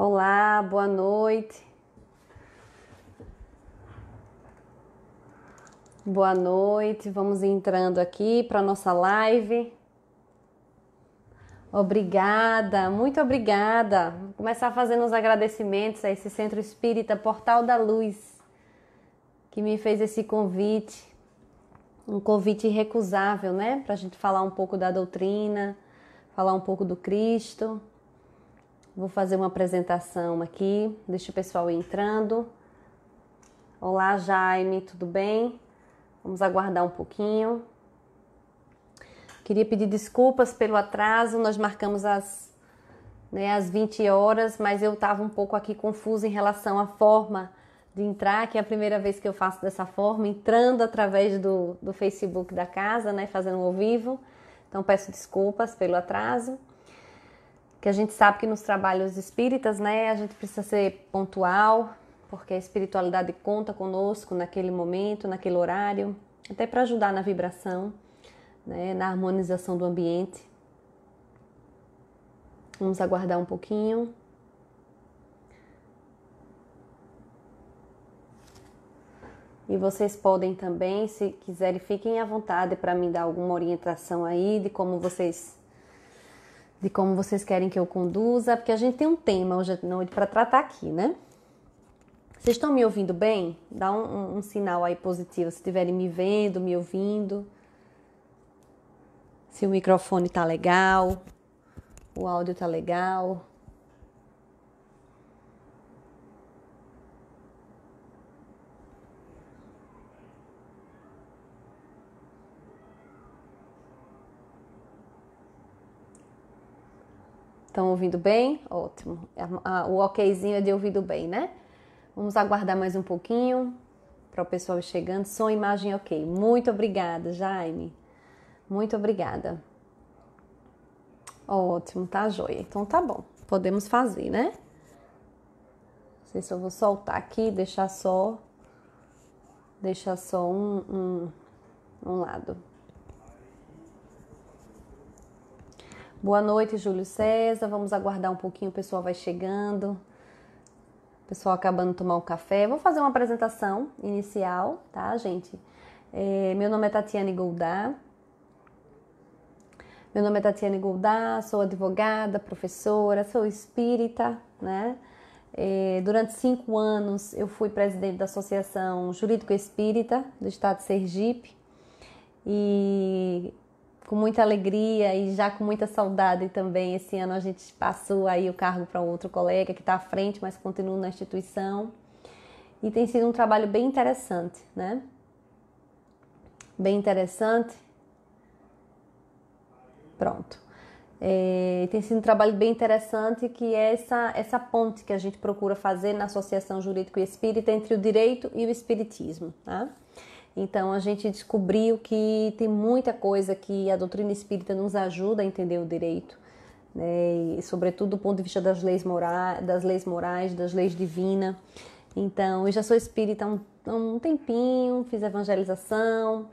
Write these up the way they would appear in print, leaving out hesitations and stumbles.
Olá, boa noite. Boa noite, vamos entrando aqui para a nossa live. Obrigada, muito obrigada. Vou começar fazendo os agradecimentos a esse Centro Espírita Portal da Luz, que me fez esse convite, um convite irrecusável, né? Para a gente falar um pouco da doutrina, falar um pouco do Cristo. Vou fazer uma apresentação aqui, deixa o pessoal ir entrando. Olá, Jaime, tudo bem? Vamos aguardar um pouquinho. Queria pedir desculpas pelo atraso, nós marcamos às 20 horas, mas eu estava um pouco aqui confusa em relação à forma de entrar, que é a primeira vez que eu faço dessa forma, entrando através do Facebook da casa, né, fazendo ao vivo. Então peço desculpas pelo atraso. Que a gente sabe que nos trabalhos espíritas, né, a gente precisa ser pontual, porque a espiritualidade conta conosco naquele momento, naquele horário, até para ajudar na vibração, né, na harmonização do ambiente. Vamos aguardar um pouquinho. E vocês podem também, se quiserem, fiquem à vontade para me dar alguma orientação aí de como vocês querem que eu conduza, porque a gente tem um tema hoje à noite para tratar aqui, né? Vocês estão me ouvindo bem? Dá um sinal aí positivo, se estiverem me vendo, me ouvindo. Se o microfone tá legal, o áudio tá legal. Estão ouvindo bem? Ótimo. O okzinho é de ouvido bem, né? Vamos aguardar mais um pouquinho para o pessoal ir chegando. Som, imagem, ok. Muito obrigada, Jaime. Muito obrigada. Ótimo, tá joia. Então tá bom. Podemos fazer, né? Não sei se eu vou soltar aqui, deixar só um lado. Boa noite, Júlio César. Vamos aguardar um pouquinho, o pessoal vai chegando. O pessoal acabando de tomar um café. Vou fazer uma apresentação inicial, tá, gente? Meu nome é Tatiane Goldar. Sou advogada, professora, sou espírita, né? Durante 5 anos eu fui presidente da Associação Jurídico Espírita do Estado de Sergipe e com muita alegria e já com muita saudade também, esse ano a gente passou aí o cargo para um outro colega que está à frente, mas continua na instituição. E tem sido um trabalho bem interessante, né? Bem interessante. Pronto. Tem sido um trabalho bem interessante que é essa ponte que a gente procura fazer na Associação Jurídico e Espírita entre o direito e o espiritismo, tá? Então, a gente descobriu que tem muita coisa que a doutrina espírita nos ajuda a entender o direito, né? E, sobretudo, do ponto de vista das leis morais, das leis divinas. Então, eu já sou espírita há um tempinho, fiz evangelização,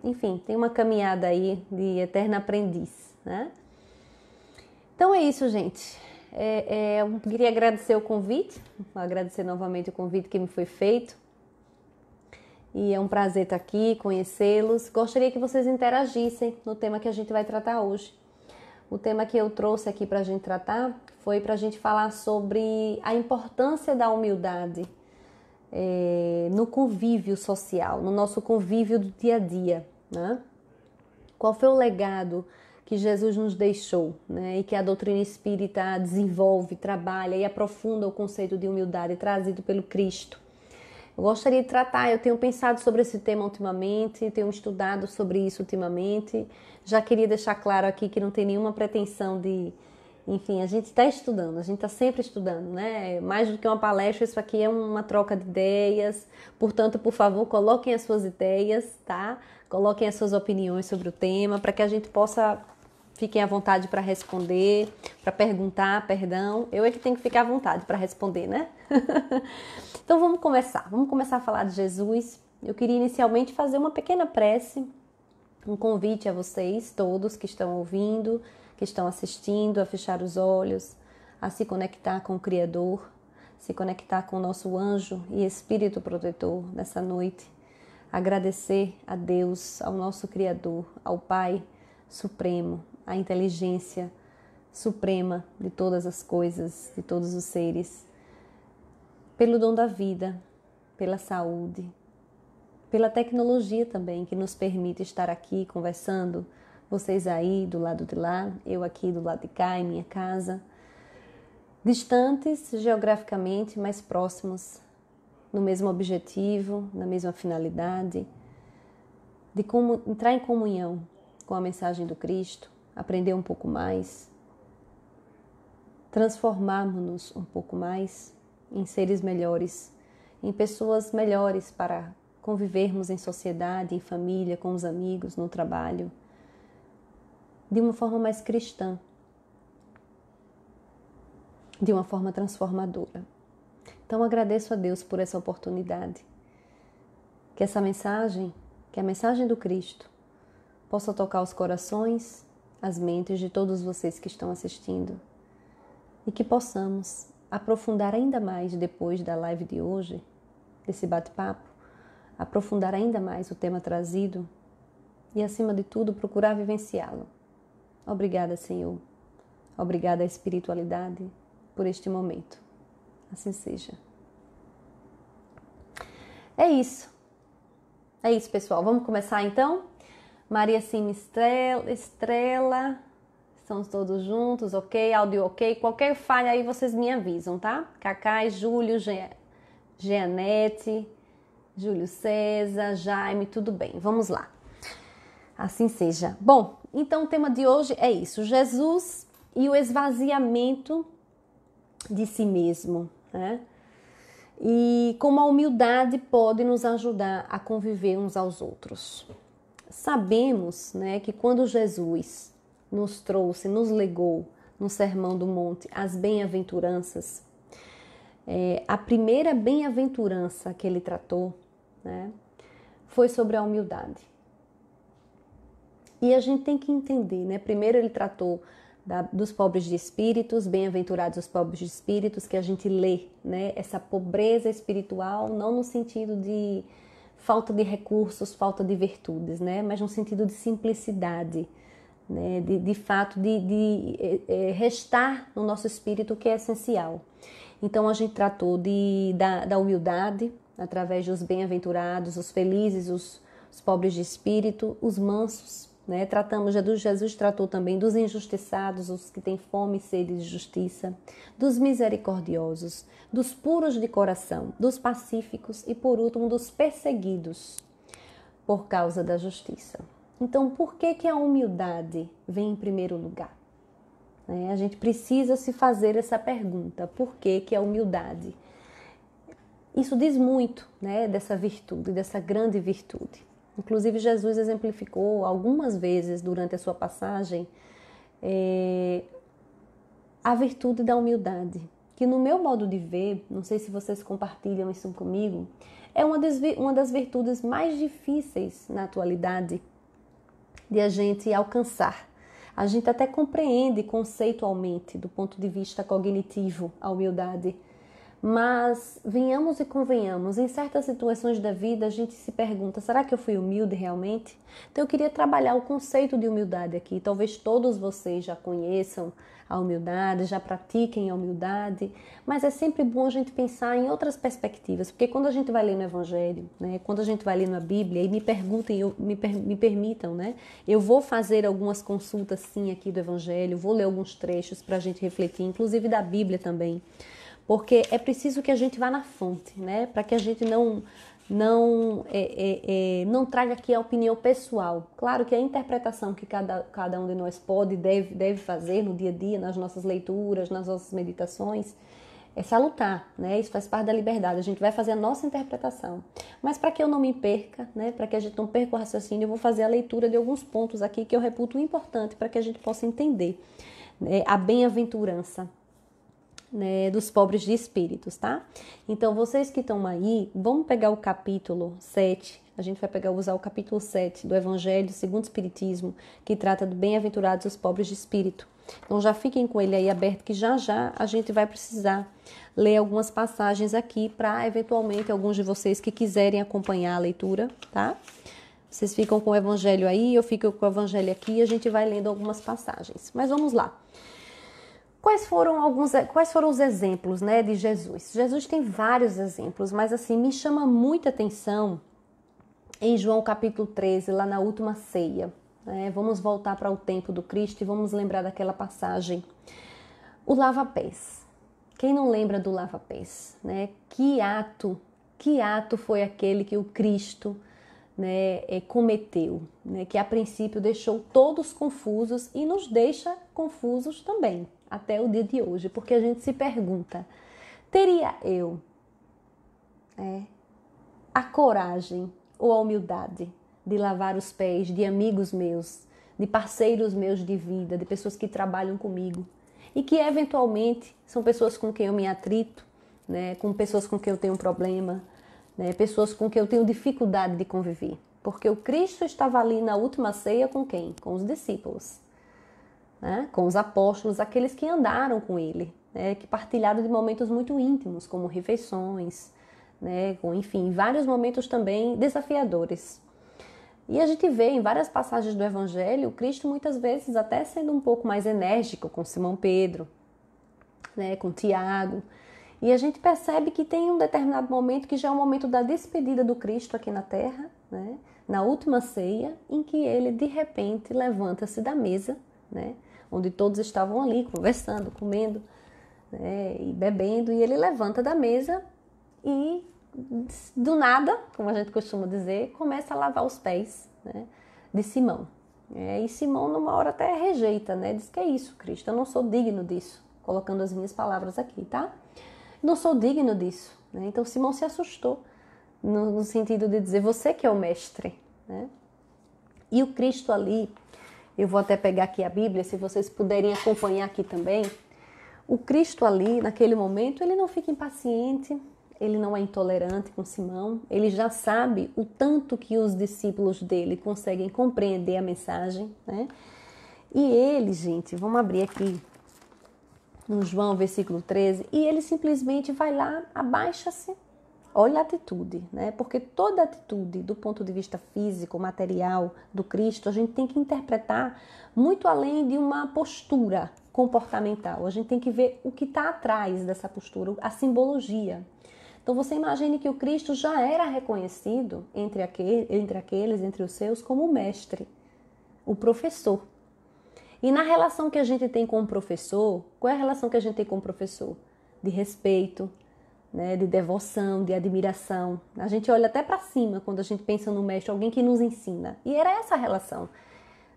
enfim, tem uma caminhada aí de eterna aprendiz, né? Então, é isso, gente. Eu queria agradecer o convite, agradecer novamente o convite que me foi feito. E é um prazer estar aqui, conhecê-los. Gostaria que vocês interagissem no tema que a gente vai tratar hoje. O tema que eu trouxe aqui para a gente tratar foi para a gente falar sobre a importância da humildade no convívio social, no nosso convívio do dia a dia, né? Qual foi o legado que Jesus nos deixou, né? E que a doutrina espírita desenvolve, trabalha e aprofunda o conceito de humildade trazido pelo Cristo. Eu gostaria de tratar, eu tenho pensado sobre esse tema ultimamente, tenho estudado sobre isso ultimamente. Já queria deixar claro aqui que não tem nenhuma pretensão de... Enfim, a gente está estudando, a gente está sempre estudando, né? Mais do que uma palestra, isso aqui é uma troca de ideias. Portanto, por favor, coloquem as suas ideias, tá? Coloquem as suas opiniões sobre o tema, para que a gente possa... Fiquem à vontade para responder, para perguntar, perdão. Eu é que tenho que ficar à vontade para responder, né? Então vamos começar a falar de Jesus. Eu queria inicialmente fazer uma pequena prece, um convite a vocês todos que estão ouvindo, que estão assistindo, a fechar os olhos, a se conectar com o Criador, se conectar com o nosso anjo e Espírito protetor nessa noite. Agradecer a Deus, ao nosso Criador, ao Pai Supremo, à inteligência suprema de todas as coisas, de todos os seres, pelo dom da vida, pela saúde, pela tecnologia também, que nos permite estar aqui conversando, vocês aí do lado de lá, eu aqui do lado de cá, em minha casa, distantes geograficamente, mas próximos, no mesmo objetivo, na mesma finalidade, de como entrar em comunhão com a mensagem do Cristo, aprender um pouco mais, transformarmos-nos um pouco mais em seres melhores, em pessoas melhores para convivermos em sociedade, em família, com os amigos, no trabalho, de uma forma mais cristã, de uma forma transformadora. Então agradeço a Deus por essa oportunidade, que essa mensagem, que a mensagem do Cristo possa tocar os corações, as mentes de todos vocês que estão assistindo e que possamos aprofundar ainda mais depois da live de hoje, desse bate-papo, aprofundar ainda mais o tema trazido e, acima de tudo, procurar vivenciá-lo. Obrigada, Senhor. Obrigada à espiritualidade por este momento. Assim seja. É isso, pessoal. Vamos começar então? Maria Cima Estrela, estamos todos juntos, ok? Áudio ok? Qualquer falha aí vocês me avisam, tá? Cacai, Júlio, Jeanette, Júlio César, Jaime, tudo bem. Vamos lá. Assim seja. Bom, então o tema de hoje é isso. Jesus e o esvaziamento de si mesmo, né? E como a humildade pode nos ajudar a conviver uns aos outros. Sabemos, né, que quando Jesus nos trouxe, nos legou no Sermão do Monte as bem-aventuranças, a primeira bem-aventurança que ele tratou, né, foi sobre a humildade. E a gente tem que entender, né? Primeiro ele tratou dos pobres de espíritos, bem-aventurados os pobres de espíritos, que a gente lê, né? Essa pobreza espiritual, não no sentido de falta de recursos, falta de virtudes, né? Mas no sentido de simplicidade, né? De fato, de restar no nosso espírito o que é essencial. Então a gente tratou da humildade, através dos bem-aventurados, os felizes, os pobres de espírito, os mansos, né? Jesus tratou também dos injustiçados, os que têm fome e sede de justiça, dos misericordiosos, dos puros de coração, dos pacíficos e, por último, dos perseguidos por causa da justiça. Então, por que a humildade vem em primeiro lugar? A gente precisa se fazer essa pergunta: por que a humildade? Isso diz muito, né, dessa virtude, dessa grande virtude. Inclusive, Jesus exemplificou algumas vezes durante a sua passagem a virtude da humildade, que no meu modo de ver, não sei se vocês compartilham isso comigo, é uma das virtudes mais difíceis na atualidade de a gente alcançar. A gente até compreende conceitualmente, do ponto de vista cognitivo, a humildade. Mas venhamos e convenhamos, em certas situações da vida a gente se pergunta: será que eu fui humilde realmente? Então eu queria trabalhar o conceito de humildade aqui. Talvez todos vocês já conheçam a humildade, já pratiquem a humildade, mas é sempre bom a gente pensar em outras perspectivas, porque quando a gente vai ler no Evangelho, né, quando a gente vai ler na Bíblia, e me permitam, né, eu vou fazer algumas consultas sim aqui do Evangelho, vou ler alguns trechos para a gente refletir, inclusive da Bíblia também. Porque é preciso que a gente vá na fonte, né? Para que a gente não traga aqui a opinião pessoal. Claro que a interpretação que cada um de nós pode e deve fazer no dia a dia, nas nossas leituras, nas nossas meditações, é salutar, né? Isso faz parte da liberdade. A gente vai fazer a nossa interpretação. Mas para que eu não me perca, né? Para que a gente não perca o raciocínio, eu vou fazer a leitura de alguns pontos aqui que eu reputo importante para que a gente possa entender, né, a bem-aventurança, né, dos pobres de espíritos, tá? Então, vocês que estão aí, vamos pegar o capítulo 7, a gente vai usar o capítulo 7 do Evangelho segundo o Espiritismo, que trata do bem-aventurados os pobres de espírito. Então já fiquem com ele aí aberto, que já já a gente vai precisar ler algumas passagens aqui para eventualmente alguns de vocês que quiserem acompanhar a leitura, tá? Vocês ficam com o evangelho aí, eu fico com o evangelho aqui e a gente vai lendo algumas passagens. Mas vamos lá. Quais foram os exemplos, né, de Jesus? Jesus tem vários exemplos, mas assim, me chama muita atenção em João capítulo 13, lá na última ceia. Né? Vamos voltar para o tempo do Cristo e vamos lembrar daquela passagem. O lava-pés. Quem não lembra do lava-pés? Né? Que ato foi aquele que o Cristo, né, cometeu, né? Que a princípio deixou todos confusos e nos deixa confusos também, até o dia de hoje, porque a gente se pergunta, teria eu a coragem ou a humildade de lavar os pés de amigos meus, de parceiros meus de vida, de pessoas que trabalham comigo e que eventualmente são pessoas com quem eu me atrito, né, com pessoas com quem eu tenho um problema, né, pessoas com quem eu tenho dificuldade de conviver? Porque o Cristo estava ali na última ceia com quem? Com os discípulos. Né? Com os apóstolos, aqueles que andaram com ele, né? Que partilharam de momentos muito íntimos, como refeições, né? Com, enfim, vários momentos também desafiadores. E a gente vê em várias passagens do Evangelho, o Cristo muitas vezes até sendo um pouco mais enérgico com Simão Pedro, né? Com Tiago. E a gente percebe que tem um determinado momento que já é o momento da despedida do Cristo aqui na Terra, né? Na última ceia, em que ele de repente levanta-se da mesa, né? Onde todos estavam ali conversando, comendo, né, e bebendo, e ele levanta da mesa e do nada, como a gente costuma dizer, começa a lavar os pés, né, de Simão. E Simão numa hora até rejeita, né, diz que é isso, Cristo, eu não sou digno disso, colocando as minhas palavras aqui, tá? Não sou digno disso, né? Então Simão se assustou, no sentido de dizer, você que é o mestre, né? E o Cristo ali, eu vou até pegar aqui a Bíblia, se vocês puderem acompanhar aqui também. O Cristo ali, naquele momento, ele não fica impaciente, ele não é intolerante com Simão, ele já sabe o tanto que os discípulos dele conseguem compreender a mensagem, né? E ele, gente, vamos abrir aqui no João, versículo 13, e ele simplesmente vai lá, abaixa-se. Olha a atitude, né? Porque toda atitude, do ponto de vista físico, material, do Cristo, a gente tem que interpretar muito além de uma postura comportamental. A gente tem que ver o que está atrás dessa postura, a simbologia. Então você imagine que o Cristo já era reconhecido entre os seus, como o mestre, o professor. E na relação que a gente tem com o professor, qual é a relação que a gente tem com o professor? De respeito, né, de devoção, de admiração. A gente olha até para cima quando a gente pensa no mestre, alguém que nos ensina. E era essa a relação,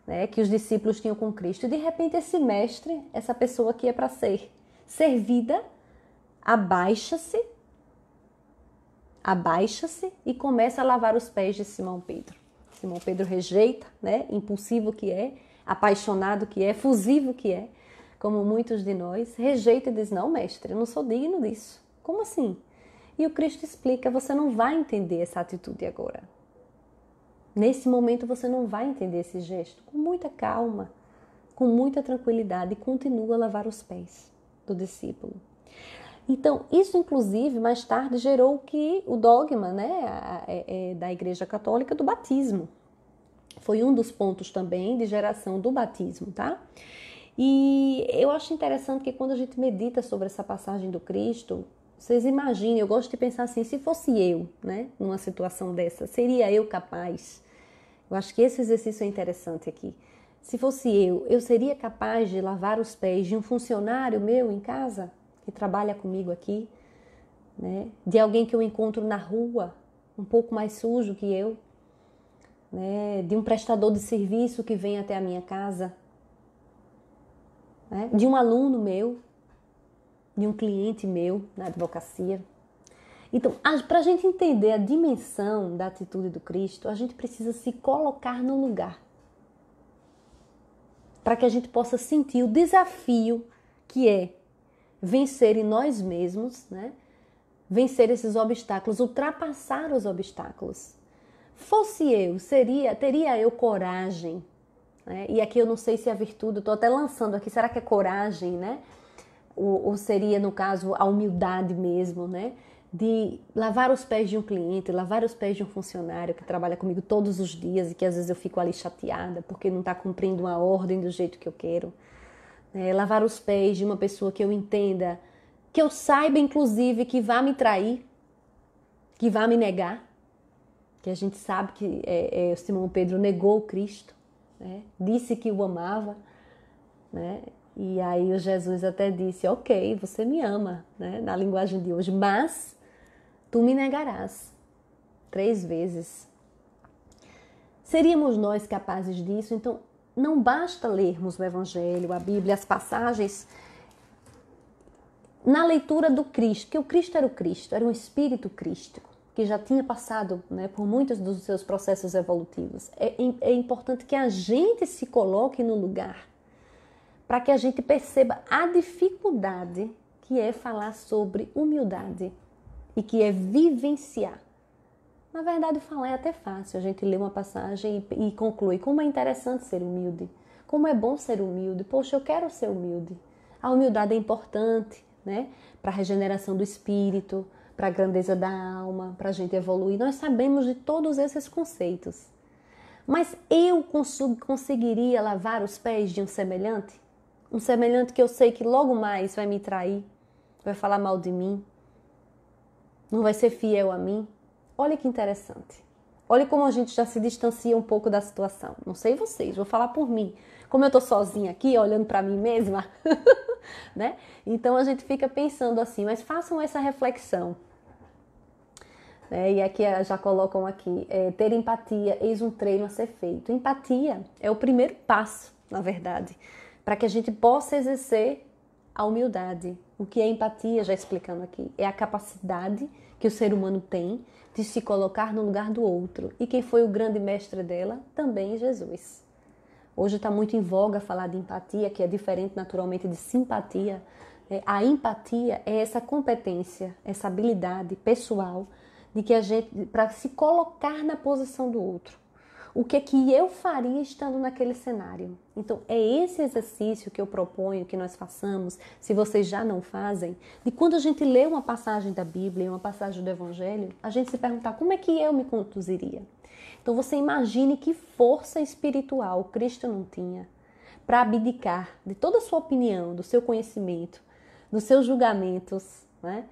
né, que os discípulos tinham com Cristo. E de repente esse mestre, essa pessoa que é para ser servida, abaixa-se e começa a lavar os pés de Simão Pedro. Simão Pedro rejeita, né, impulsivo que é, apaixonado que é, efusivo que é, como muitos de nós, rejeita e diz, não, mestre, eu não sou digno disso. Como assim? E o Cristo explica, você não vai entender essa atitude agora. Nesse momento você não vai entender esse gesto. Com muita calma, com muita tranquilidade, e continua a lavar os pés do discípulo. Então, isso inclusive mais tarde gerou o dogma, né, da Igreja Católica do batismo. Foi um dos pontos também de geração do batismo, tá? E eu acho interessante que quando a gente medita sobre essa passagem do Cristo, vocês imaginem, eu gosto de pensar assim, se fosse eu, né, numa situação dessa, seria eu capaz? Eu acho que esse exercício é interessante aqui. Se fosse eu seria capaz de lavar os pés de um funcionário meu em casa, que trabalha comigo aqui, né, de alguém que eu encontro na rua, um pouco mais sujo que eu, né, de um prestador de serviço que vem até a minha casa, né, de um aluno meu, de um cliente meu na advocacia. Então, para a gente entender a dimensão da atitude do Cristo, a gente precisa se colocar no lugar. Para que a gente possa sentir o desafio que é vencer em nós mesmos, né? Vencer esses obstáculos, ultrapassar os obstáculos. Fosse eu, teria eu coragem né? E aqui eu não sei se é virtude, eu estou até lançando aqui, será que é coragem, né? Ou seria, no caso, a humildade mesmo, né? De lavar os pés de um cliente, lavar os pés de um funcionário que trabalha comigo todos os dias e que às vezes eu fico ali chateada porque não está cumprindo uma ordem do jeito que eu quero. Lavar os pés de uma pessoa que eu entenda, que eu saiba, inclusive, que vai me trair, que vai me negar, que a gente sabe que o Simão Pedro negou o Cristo, né? Disse que o amava, né? E aí o Jesus até disse, ok, você me ama, né? Na linguagem de hoje, mas tu me negarás 3 vezes. Seríamos nós capazes disso? Então, não basta lermos o Evangelho, a Bíblia, as passagens na leitura do Cristo, que o Cristo era um espírito crístico, que já tinha passado, né, por muitos dos seus processos evolutivos. É importante que a gente se coloque no lugar para que a gente perceba a dificuldade que é falar sobre humildade e que é vivenciar. Na verdade, falar é até fácil. A gente lê uma passagem e conclui como é interessante ser humilde, como é bom ser humilde. Poxa, eu quero ser humilde. A humildade é importante, né? Para a regeneração do espírito, para a grandeza da alma, para a gente evoluir. Nós sabemos de todos esses conceitos. Mas eu conseguiria lavar os pés de um semelhante? Um semelhante que eu sei que logo mais vai me trair, vai falar mal de mim, não vai ser fiel a mim. Olha que interessante. Olha como a gente já se distancia um pouco da situação. Não sei vocês, vou falar por mim. Como eu estou sozinha aqui, olhando para mim mesma, né? Então a gente fica pensando assim, mas façam essa reflexão. E aqui já colocam aqui, ter empatia, eis um treino a ser feito. Empatia é o primeiro passo, na verdade, para que a gente possa exercer a humildade. O que é empatia, já explicando aqui, é a capacidade que o ser humano tem de se colocar no lugar do outro. E quem foi o grande mestre dela? Também Jesus. Hoje está muito em voga falar de empatia, que é diferente naturalmente de simpatia. A empatia é essa competência, essa habilidade pessoal de que a gente, para se colocar na posição do outro. O que é que eu faria estando naquele cenário? Então, é esse exercício que eu proponho que nós façamos, se vocês já não fazem, de quando a gente lê uma passagem da Bíblia, uma passagem do Evangelho, a gente se perguntar como é que eu me conduziria. Então, você imagine que força espiritual Cristo não tinha para abdicar de toda a sua opinião, do seu conhecimento, dos seus julgamentos, né,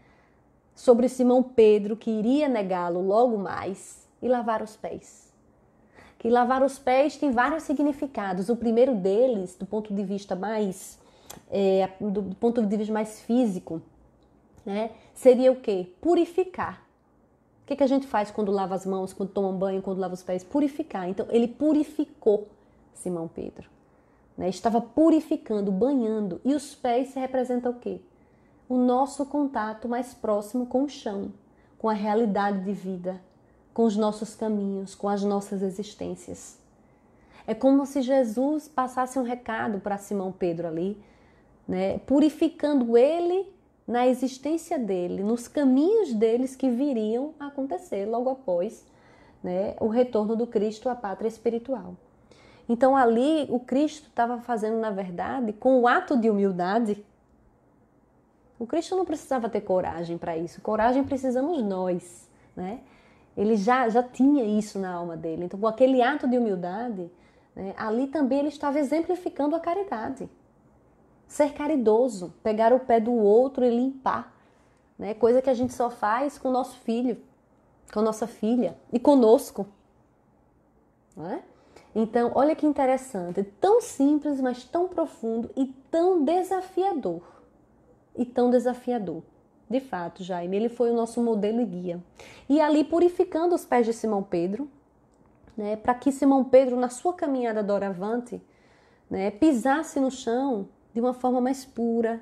sobre Simão Pedro, que iria negá-lo logo mais, e lavar os pés. Que lavar os pés tem vários significados. O primeiro deles, do ponto de vista mais, físico, né, seria o quê? Purificar. O que a gente faz quando lava as mãos, quando toma um banho, quando lava os pés? Purificar. Então, ele purificou Simão Pedro. Né? Estava purificando, banhando. E os pés representam o quê? O nosso contato mais próximo com o chão, com a realidade de vida, com os nossos caminhos, com as nossas existências. É como se Jesus passasse um recado para Simão Pedro ali, né, purificando ele na existência dele, nos caminhos deles que viriam a acontecer logo após, né, o retorno do Cristo à pátria espiritual. Então ali o Cristo estava fazendo, na verdade, com o ato de humildade. O Cristo não precisava ter coragem para isso, coragem precisamos nós, né? Ele já tinha isso na alma dele. Então, com aquele ato de humildade, né, ali também ele estava exemplificando a caridade. Ser caridoso, pegar o pé do outro e limpar. Né, coisa que a gente só faz com o nosso filho, com a nossa filha e conosco. Não é? Então, olha que interessante. Tão simples, mas tão profundo e tão desafiador. De fato, Jaime, ele foi o nosso modelo e guia. E ali purificando os pés de Simão Pedro, né, para que Simão Pedro, na sua caminhada doravante, né, pisasse no chão de uma forma mais pura,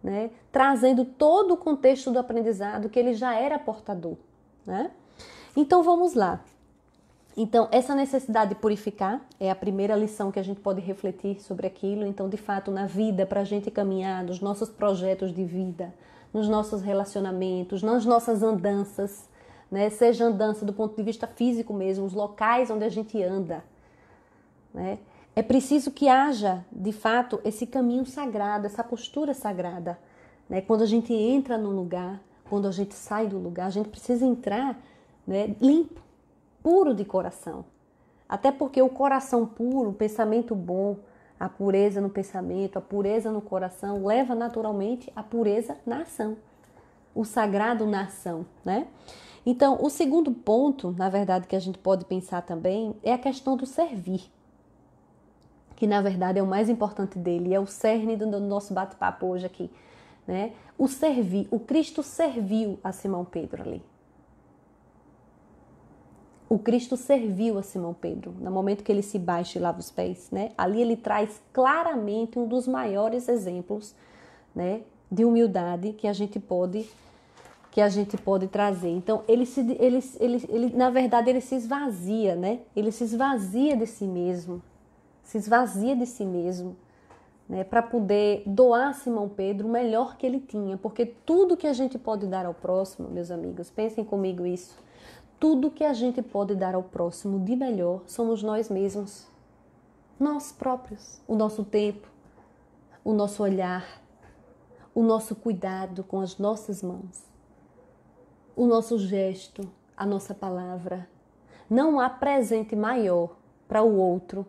né, trazendo todo o contexto do aprendizado que ele já era portador. Né? Então, vamos lá. Então, essa necessidade de purificar é a primeira lição que a gente pode refletir sobre aquilo. Então, de fato, na vida, para a gente caminhar, nos nossos projetos de vida, nos nossos relacionamentos, nas nossas andanças, né? Seja andança do ponto de vista físico mesmo, os locais onde a gente anda, né? É preciso que haja, de fato, esse caminho sagrado, essa postura sagrada, né? Quando a gente entra num lugar, quando a gente sai do lugar, a gente precisa entrar, né, limpo, puro de coração. Até porque o coração puro, o pensamento bom, a pureza no pensamento, a pureza no coração, leva naturalmente à pureza na ação. O sagrado na ação, né? Então, o segundo ponto, na verdade, que a gente pode pensar também, é a questão do servir. Que na verdade é o mais importante dele, é o cerne do nosso bate-papo hoje aqui, né? O servir, o Cristo serviu a Simão Pedro ali. O Cristo serviu a Simão Pedro, no momento que ele se baixa e lava os pés, né? Ali ele traz claramente um dos maiores exemplos, né, de humildade que a gente pode trazer. Então, ele na verdade, ele se esvazia, né? Ele se esvazia de si mesmo. Né, para poder doar a Simão Pedro o melhor que ele tinha, porque tudo que a gente pode dar ao próximo, meus amigos, pensem comigo isso, tudo que a gente pode dar ao próximo de melhor somos nós mesmos, nós próprios, o nosso tempo, o nosso olhar, o nosso cuidado com as nossas mãos, o nosso gesto, a nossa palavra. Não há presente maior para o outro,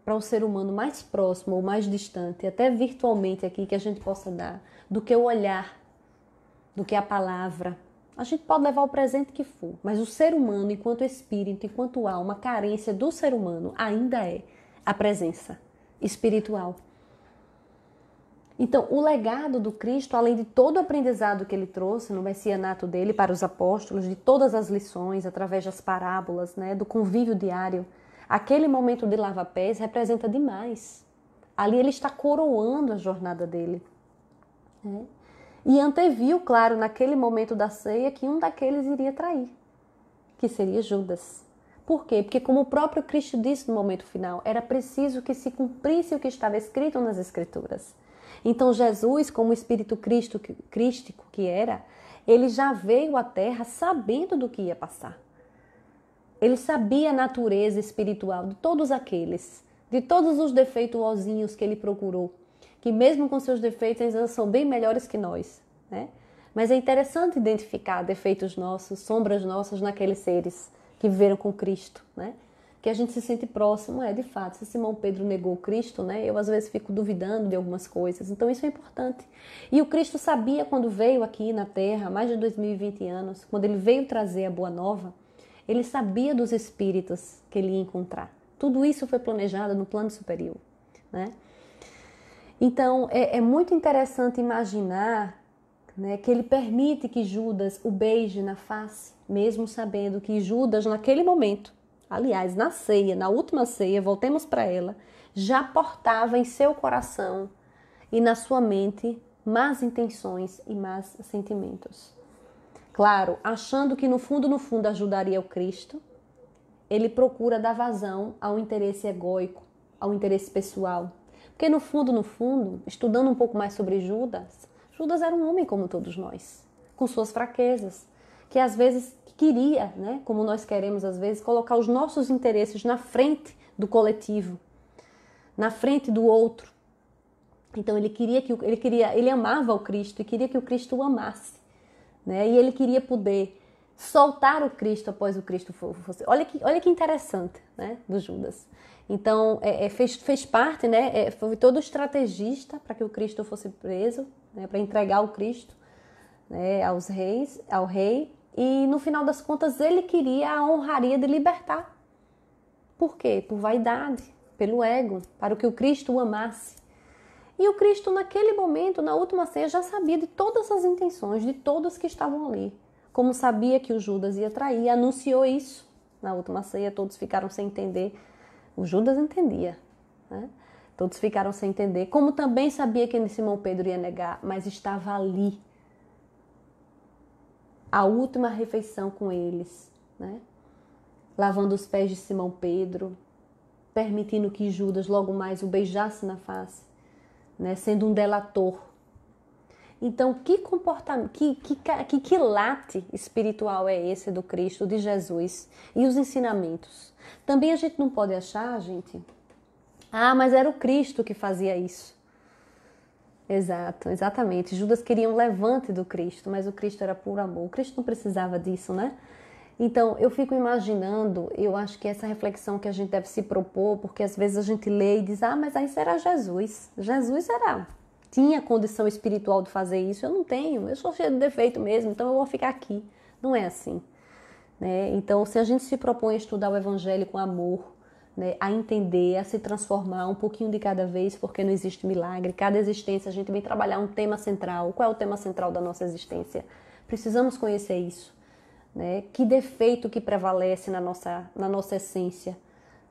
para o ser humano mais próximo ou mais distante, até virtualmente aqui, que a gente possa dar, do que o olhar, do que a palavra. A gente pode levar o presente que for, mas o ser humano, enquanto espírito, enquanto alma, a carência do ser humano ainda é a presença espiritual. Então, o legado do Cristo, além de todo o aprendizado que ele trouxe no messianato dele para os apóstolos, de todas as lições, através das parábolas, né, do convívio diário, aquele momento de lava-pés representa demais. Ali ele está coroando a jornada dele, né? E anteviu, claro, naquele momento da ceia, que um daqueles iria trair, que seria Judas. Por quê? Porque, como o próprio Cristo disse no momento final, era preciso que se cumprisse o que estava escrito nas Escrituras. Então Jesus, como o Espírito crístico que era, ele já veio à Terra sabendo do que ia passar. Ele sabia a natureza espiritual de todos aqueles, de todos os defeituosinhos que ele procurou, que mesmo com seus defeitos eles são bem melhores que nós, né? Mas é interessante identificar defeitos nossos, sombras nossas naqueles seres que viveram com Cristo, né? Que a gente se sente próximo, de fato. Se Simão Pedro negou Cristo, né? Eu às vezes fico duvidando de algumas coisas, então isso é importante. E o Cristo sabia quando veio aqui na Terra, há mais de 2020 anos, quando ele veio trazer a Boa Nova, ele sabia dos espíritos que ele ia encontrar. Tudo isso foi planejado no plano superior, né? Então, é muito interessante imaginar, né, que ele permite que Judas o beije na face, mesmo sabendo que Judas, naquele momento, aliás, na ceia, na última ceia, voltemos para ela, já portava em seu coração e na sua mente más intenções e más sentimentos. Claro, achando que no fundo ajudaria o Cristo, ele procura dar vazão ao interesse egóico, ao interesse pessoal. Porque no fundo, estudando um pouco mais sobre Judas, Judas era um homem como todos nós, com suas fraquezas, que às vezes queria, né, como nós queremos às vezes, colocar os nossos interesses na frente do coletivo, na frente do outro. Então ele amava o Cristo e queria que o Cristo o amasse, né? E ele queria poder soltar o Cristo após o Cristo fosse. Olha que interessante, né, do Judas. Então, fez parte, né, foi todo estrategista para que o Cristo fosse preso, né, para entregar o Cristo, né, ao rei. E, no final das contas, ele queria a honraria de libertar. Por quê? Por vaidade, pelo ego, para que o Cristo o amasse. E o Cristo, naquele momento, na última ceia, já sabia de todas as intenções, de todos que estavam ali. Como sabia que o Judas ia trair, anunciou isso na última ceia, todos ficaram sem entender. O Judas entendia, né? Todos ficaram sem entender. Como também sabia que Simão Pedro ia negar, mas estava ali. A última refeição com eles, né? Lavando os pés de Simão Pedro, permitindo que Judas logo mais o beijasse na face, né? Sendo um delator. Então, que comportamento, que late espiritual é esse do Cristo, de Jesus e os ensinamentos? Também a gente não pode achar, gente, Ah, mas era o Cristo que fazia isso. Exato, exatamente. Judas queria um levante do Cristo, mas o Cristo era puro amor. O Cristo não precisava disso, né? Então, eu fico imaginando, eu acho que essa reflexão que a gente deve se propor, porque às vezes a gente lê e diz, ah, mas aí será Jesus. Jesus tinha condição espiritual de fazer isso, eu não tenho, eu sou cheio de defeito mesmo, então eu vou ficar aqui. Não é assim, né? Então, se a gente se propõe a estudar o Evangelho com amor, né, a entender, a se transformar um pouquinho de cada vez, porque não existe milagre. Cada existência a gente vem trabalhar um tema central. Qual é o tema central da nossa existência? Precisamos conhecer isso, né? Que defeito que prevalece na nossa essência,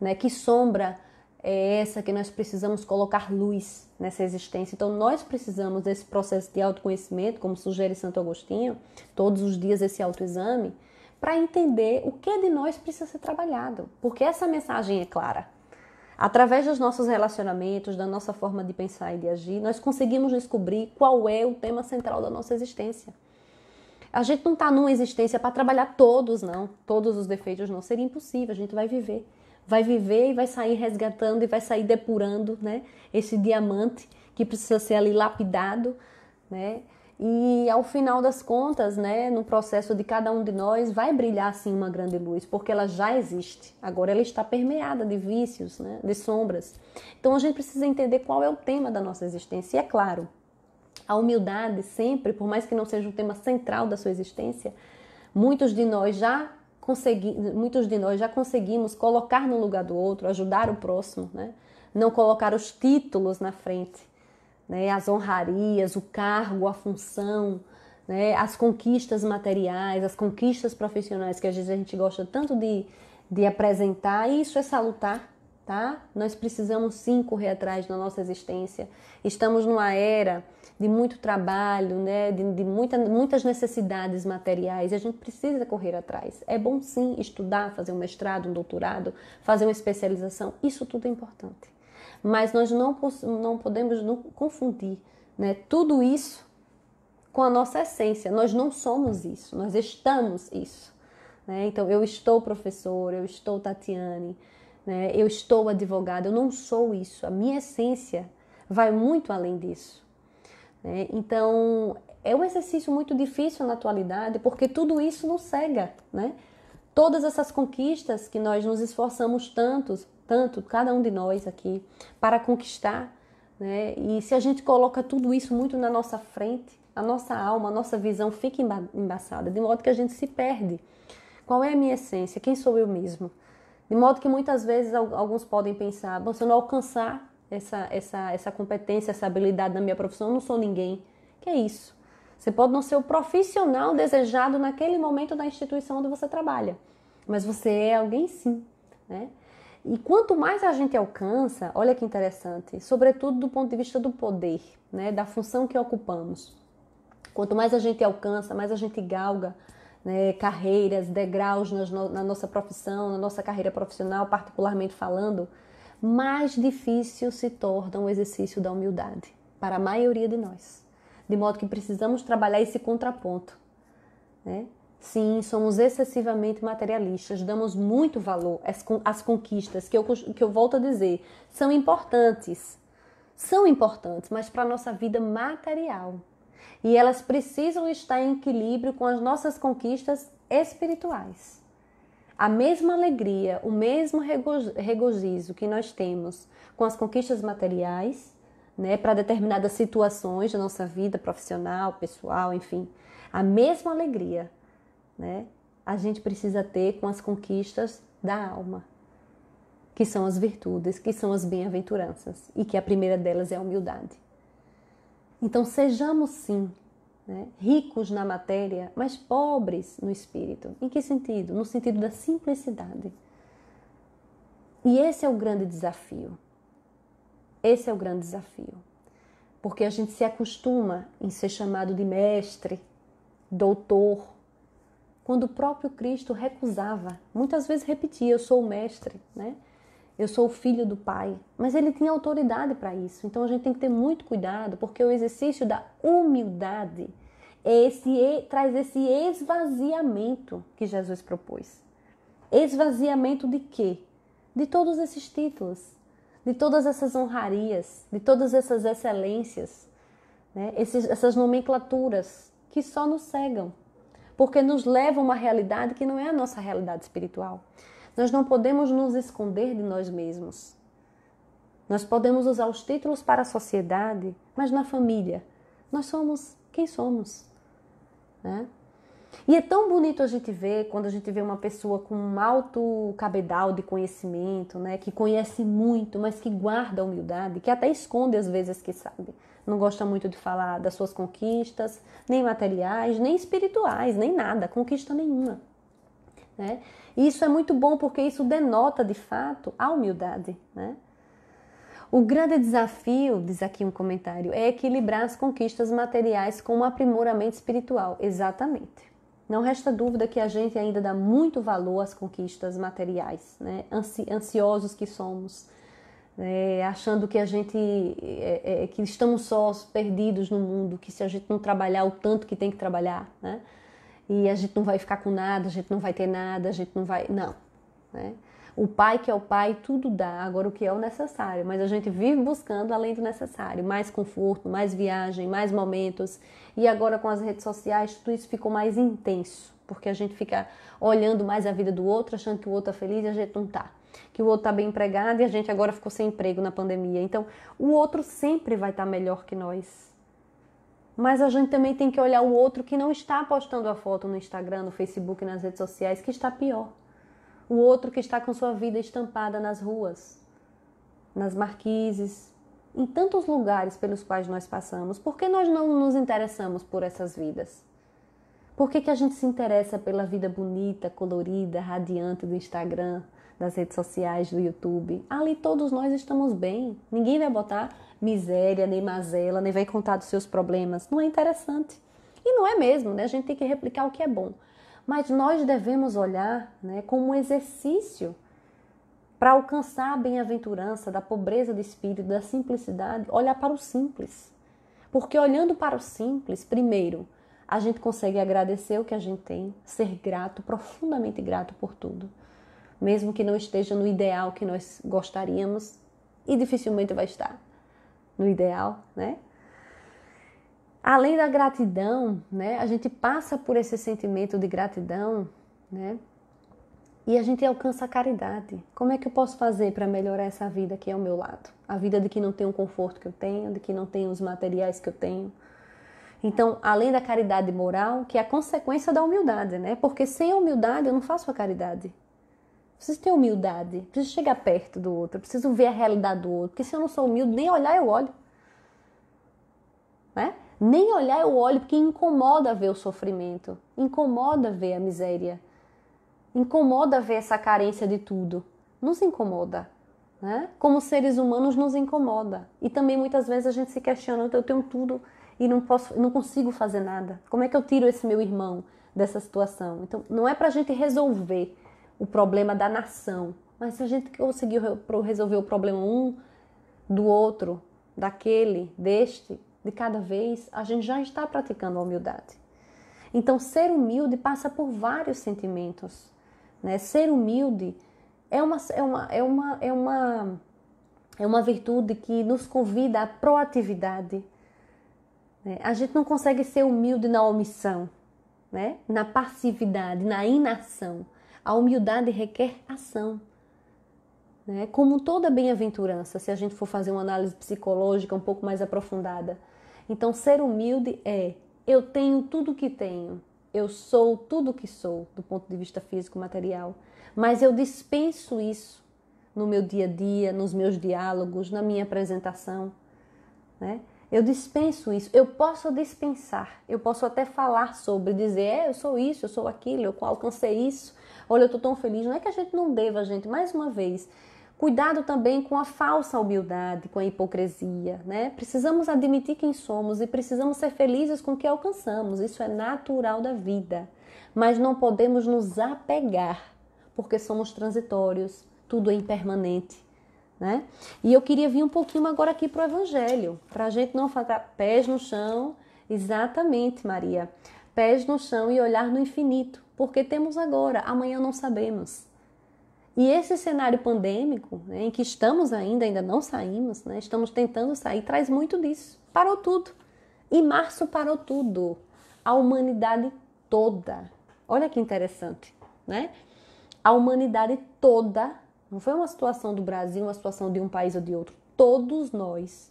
né? Que sombra é essa que nós precisamos colocar luz nessa existência. Então nós precisamos desse processo de autoconhecimento, como sugere Santo Agostinho, todos os dias esse autoexame, para entender o que de nós precisa ser trabalhado. Porque essa mensagem é clara. Através dos nossos relacionamentos, da nossa forma de pensar e de agir, nós conseguimos descobrir qual é o tema central da nossa existência. A gente não está numa existência para trabalhar todos, não. Todos os defeitos não. Seria impossível. A gente vai viver. Vai viver e vai sair resgatando e vai sair depurando, né, esse diamante que precisa ser ali lapidado, né? E ao final das contas, né, no processo de cada um de nós, vai brilhar sim uma grande luz, porque ela já existe. Agora ela está permeada de vícios, né, de sombras. Então a gente precisa entender qual é o tema da nossa existência. E é claro, a humildade sempre, por mais que não seja um tema central da sua existência, muitos de nós já conseguimos colocar no lugar do outro, ajudar o próximo, né? Não colocar os títulos na frente, né? As honrarias, o cargo, a função, né? As conquistas materiais, as conquistas profissionais que às vezes a gente gosta tanto de apresentar. Isso é salutar, tá? Nós precisamos sim correr atrás da nossa existência. Estamos numa era de muito trabalho, né? de muitas necessidades materiais, e a gente precisa correr atrás. É bom sim estudar, fazer um mestrado, um doutorado, fazer uma especialização, isso tudo é importante. Mas nós não podemos confundir, né, tudo isso com a nossa essência. Nós não somos isso, nós estamos isso, né? Então eu estou professora, eu estou Tatiane, né? Eu estou advogada, eu não sou isso. A minha essência vai muito além disso, né? Então é um exercício muito difícil na atualidade, porque tudo isso nos cega, né? Todas essas conquistas que nós nos esforçamos tanto, cada um de nós aqui, para conquistar, né? E se a gente coloca tudo isso muito na nossa frente, a nossa alma, a nossa visão fica embaçada, de modo que a gente se perde. Qual é a minha essência? Quem sou eu mesmo? De modo que muitas vezes alguns podem pensar, bom, se eu não alcançar essa competência, essa habilidade na minha profissão, eu não sou ninguém. Que é isso? Você pode não ser o profissional desejado naquele momento da instituição onde você trabalha, mas você é alguém sim, né? E quanto mais a gente alcança, olha que interessante, sobretudo do ponto de vista do poder, né, da função que ocupamos. Quanto mais a gente alcança, mais a gente galga, né, carreiras, degraus na nossa profissão, na nossa carreira profissional, particularmente falando, mais difícil se torna o exercício da humildade para a maioria de nós. De modo que precisamos trabalhar esse contraponto, né? Sim, somos excessivamente materialistas, damos muito valor às conquistas, que eu volto a dizer, são importantes, mas para a nossa vida material. E elas precisam estar em equilíbrio com as nossas conquistas espirituais. A mesma alegria, o mesmo regozijo que nós temos com as conquistas materiais, né, para determinadas situações da nossa vida profissional, pessoal, enfim, a mesma alegria, né, a gente precisa ter com as conquistas da alma, que são as virtudes, que são as bem-aventuranças, e que a primeira delas é a humildade. Então sejamos sim, né, ricos na matéria, mas pobres no espírito. Em que sentido? No sentido da simplicidade. E esse é o grande desafio. Esse é o grande desafio. Porque a gente se acostuma em ser chamado de mestre, doutor, quando o próprio Cristo recusava. Muitas vezes repetia, eu sou o mestre, né? Eu sou o filho do Pai. Mas ele tinha autoridade para isso. Então a gente tem que ter muito cuidado, porque o exercício da humildade traz esse esvaziamento que Jesus propôs. Esvaziamento de quê? De todos esses títulos. de todas essas honrarias, de todas essas excelências, né? Essas nomenclaturas que só nos cegam, porque nos levam a uma realidade que não é a nossa realidade espiritual. Nós não podemos nos esconder de nós mesmos. Nós podemos usar os títulos para a sociedade, mas na família, nós somos quem somos, né? E é tão bonito a gente ver, quando a gente vê uma pessoa com um alto cabedal de conhecimento, né, que conhece muito, mas que guarda a humildade, que até esconde às vezes que sabe. Não gosta muito de falar das suas conquistas, nem materiais, nem espirituais, nem nada, conquista nenhuma, né? E isso é muito bom porque isso denota de fato a humildade, né? O grande desafio, diz aqui um comentário, é equilibrar as conquistas materiais com um aprimoramento espiritual. Exatamente. Não resta dúvida que a gente ainda dá muito valor às conquistas materiais, né? Ansiosos que somos, né? Achando que a gente que estamos sós, perdidos no mundo, que se a gente não trabalhar o tanto que tem que trabalhar, né? E a gente não vai ficar com nada, a gente não vai ter nada, a gente não vai... Não, né? O pai que é o pai, tudo dá, agora o que é o necessário, mas a gente vive buscando além do necessário, mais conforto, mais viagem, mais momentos, e agora com as redes sociais tudo isso ficou mais intenso, porque a gente fica olhando mais a vida do outro, achando que o outro tá feliz e a gente não tá, que o outro tá bem empregado e a gente agora ficou sem emprego na pandemia, então o outro sempre vai estar melhor que nós, mas a gente também tem que olhar o outro que não está postando a foto no Instagram, no Facebook, nas redes sociais, que está pior. O outro que está com sua vida estampada nas ruas, nas marquises, em tantos lugares pelos quais nós passamos. Por que nós não nos interessamos por essas vidas? Por que a gente se interessa pela vida bonita, colorida, radiante do Instagram, das redes sociais, do YouTube? Ali todos nós estamos bem. Ninguém vai botar miséria, nem mazela, nem vai contar dos seus problemas. Não é interessante. E não é mesmo, né? A gente tem que replicar o que é bom. Mas nós devemos olhar, né, como um exercício para alcançar a bem-aventurança da pobreza de espírito, da simplicidade, olhar para o simples. Porque olhando para o simples, primeiro, a gente consegue agradecer o que a gente tem, ser grato, profundamente grato por tudo. Mesmo que não esteja no ideal que nós gostaríamos, e dificilmente vai estar no ideal, né? Além da gratidão, né, a gente passa por esse sentimento de gratidão, né, e a gente alcança a caridade. Como é que eu posso fazer para melhorar essa vida que é ao meu lado? A vida de que não tem o conforto que eu tenho, de que não tem os materiais que eu tenho. Então, além da caridade moral, que é a consequência da humildade, né? Porque sem a humildade eu não faço a caridade. Preciso ter humildade, preciso chegar perto do outro, preciso ver a realidade do outro. Porque se eu não sou humilde, nem olhar eu olho, né? Nem olhar eu olho, porque incomoda ver o sofrimento, incomoda ver a miséria, incomoda ver essa carência de tudo. Nos incomoda, né? Como seres humanos nos incomoda. E também muitas vezes a gente se questiona, eu tenho tudo e não consigo fazer nada. Como é que eu tiro esse meu irmão dessa situação? Então, não é para a gente resolver o problema da nação, mas se a gente conseguiu resolver o problema um do outro, daquele, deste, de cada vez, a gente já está praticando a humildade. Então, ser humilde passa por vários sentimentos, né? Ser humilde é uma virtude que nos convida à proatividade, né? A gente não consegue ser humilde na omissão, né? Na passividade, na inação. A humildade requer ação, né? Como toda bem-aventurança, se a gente for fazer uma análise psicológica um pouco mais aprofundada. Então, ser humilde é: eu tenho tudo que tenho, eu sou tudo que sou, do ponto de vista físico material, mas eu dispenso isso no meu dia a dia, nos meus diálogos, na minha apresentação, né? Eu dispenso isso, eu posso dispensar, eu posso até falar sobre, dizer, eu sou isso, eu sou aquilo, eu alcancei isso, olha, eu estou tão feliz. Não é que a gente não deva, gente, mais uma vez, cuidado também com a falsa humildade, com a hipocrisia, né? Precisamos admitir quem somos e precisamos ser felizes com o que alcançamos. Isso é natural da vida. Mas não podemos nos apegar, porque somos transitórios, tudo é impermanente, né? E eu queria vir um pouquinho agora aqui para o Evangelho, para a gente não falar pés no chão. Exatamente, Maria. Pés no chão e olhar no infinito, porque temos agora, amanhã não sabemos. E esse cenário pandêmico, né, em que estamos ainda não saímos, né, estamos tentando sair, traz muito disso. Parou tudo. Em março parou tudo. A humanidade toda. Olha que interessante, né? A humanidade toda, não foi uma situação do Brasil, uma situação de um país ou de outro. Todos nós,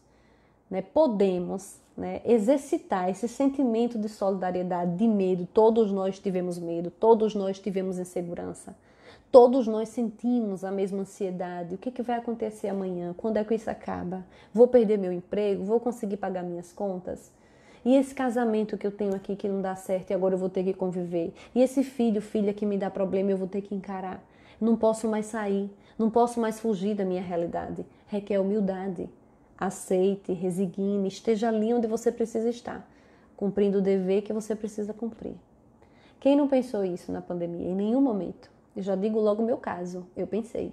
né, podemos, né, exercitar esse sentimento de solidariedade, de medo. Todos nós tivemos medo, todos nós tivemos insegurança. Todos nós sentimos a mesma ansiedade. O que vai acontecer amanhã? Quando é que isso acaba? Vou perder meu emprego? Vou conseguir pagar minhas contas? E esse casamento que eu tenho aqui que não dá certo e agora eu vou ter que conviver? E esse filho, filha que me dá problema, eu vou ter que encarar? Não posso mais sair, não posso mais fugir da minha realidade. Requer humildade. Aceite, resigne, esteja ali onde você precisa estar, cumprindo o dever que você precisa cumprir. Quem não pensou isso na pandemia? Em nenhum momento. Eu já digo logo o meu caso, eu pensei,